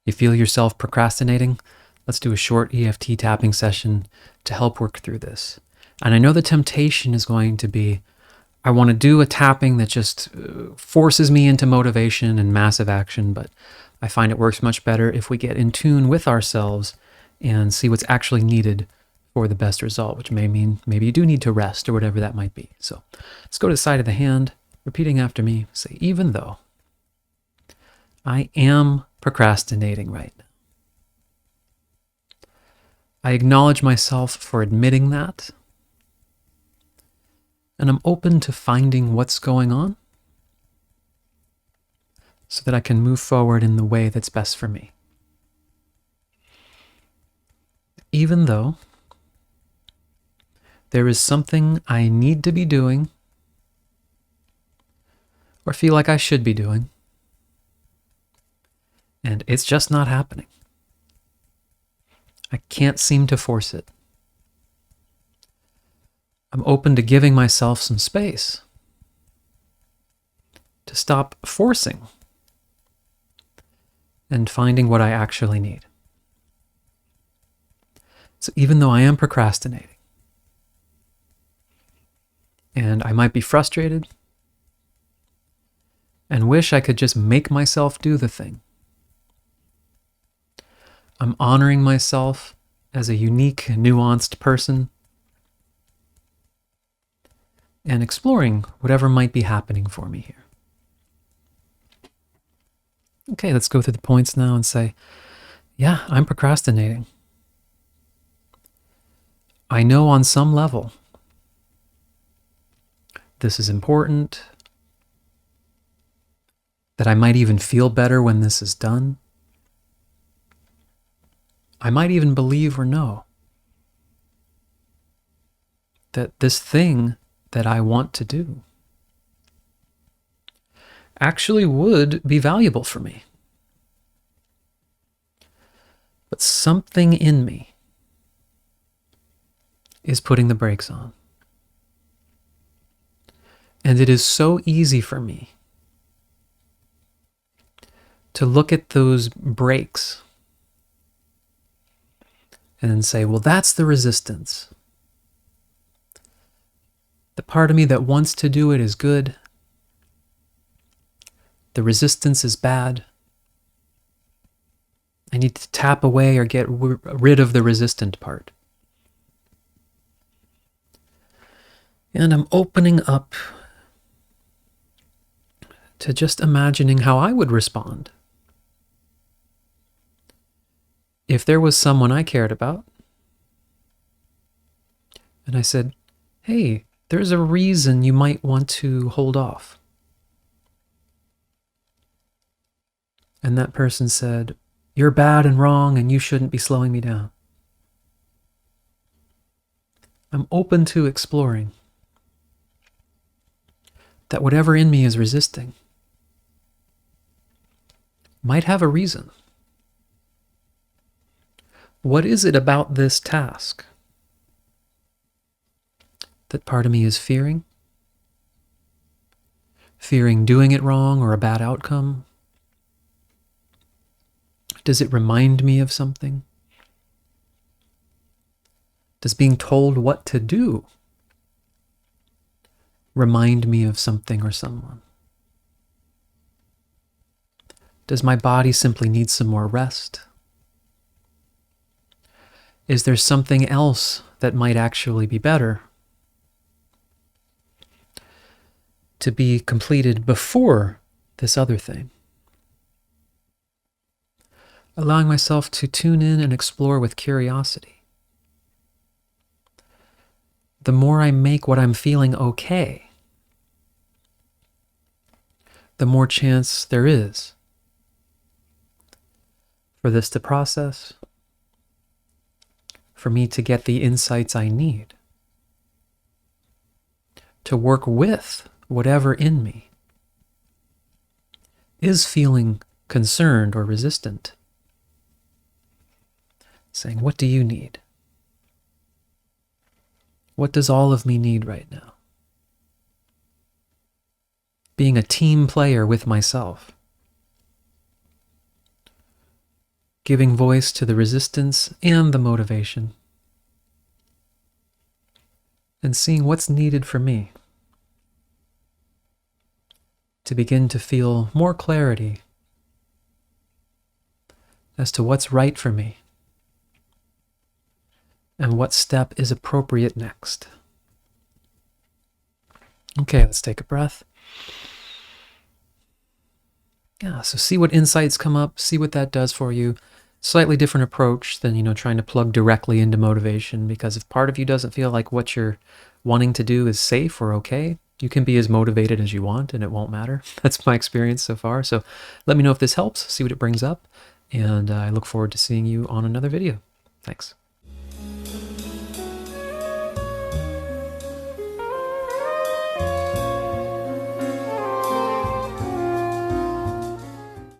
You feel yourself procrastinating? Let's do a short EFT tapping session to help work through this. And I know the temptation is going to be, I want to do a tapping that just forces me into motivation and massive action, but I find it works much better if we get in tune with ourselves and see what's actually needed for the best result, which may mean maybe you do need to rest or whatever that might be. So let's go to the side of the hand, repeating after me. Say, even though I am procrastinating right now, I acknowledge myself for admitting that, and I'm open to finding what's going on so that I can move forward in the way that's best for me. Even though there is something I need to be doing or feel like I should be doing, and it's just not happening. I can't seem to force it. I'm open to giving myself some space to stop forcing and finding what I actually need. So even though I am procrastinating, and I might be frustrated and wish I could just make myself do the thing, I'm honoring myself as a unique, nuanced person and exploring whatever might be happening for me here. Okay, let's go through the points now and say, yeah, I'm procrastinating. I know on some level this is important, that I might even feel better when this is done. I might even believe or know that this thing that I want to do actually would be valuable for me. But something in me is putting the brakes on. And it is so easy for me to look at those brakes and then say, well, that's the resistance. The part of me that wants to do it is good. The resistance is bad. I need to tap away or get rid of the resistant part. And I'm opening up to just imagining how I would respond if there was someone I cared about and I said, hey, there's a reason you might want to hold off. And that person said, you're bad and wrong and you shouldn't be slowing me down. I'm open to exploring that whatever in me is resisting might have a reason. What is it about this task that part of me is fearing? Fearing doing it wrong or a bad outcome? Does it remind me of something? Does being told what to do remind me of something or someone? Does my body simply need some more rest? Is there something else that might actually be better to be completed before this other thing? Allowing myself to tune in and explore with curiosity. The more I make what I'm feeling okay, the more chance there is for this to process, for me to get the insights I need, to work with whatever in me is feeling concerned or resistant. Saying, what do you need? What does all of me need right now? Being a team player with myself. giving voice to the resistance and the motivation, and seeing what's needed for me to begin to feel more clarity as to what's right for me and what step is appropriate next. Okay, let's take a breath. Yeah, so see what insights come up, see what that does for you. Slightly different approach than, trying to plug directly into motivation, because if part of you doesn't feel like what you're wanting to do is safe or okay, you can be as motivated as you want and it won't matter. That's my experience so far. So let me know if this helps, see what it brings up, and I look forward to seeing you on another video. Thanks.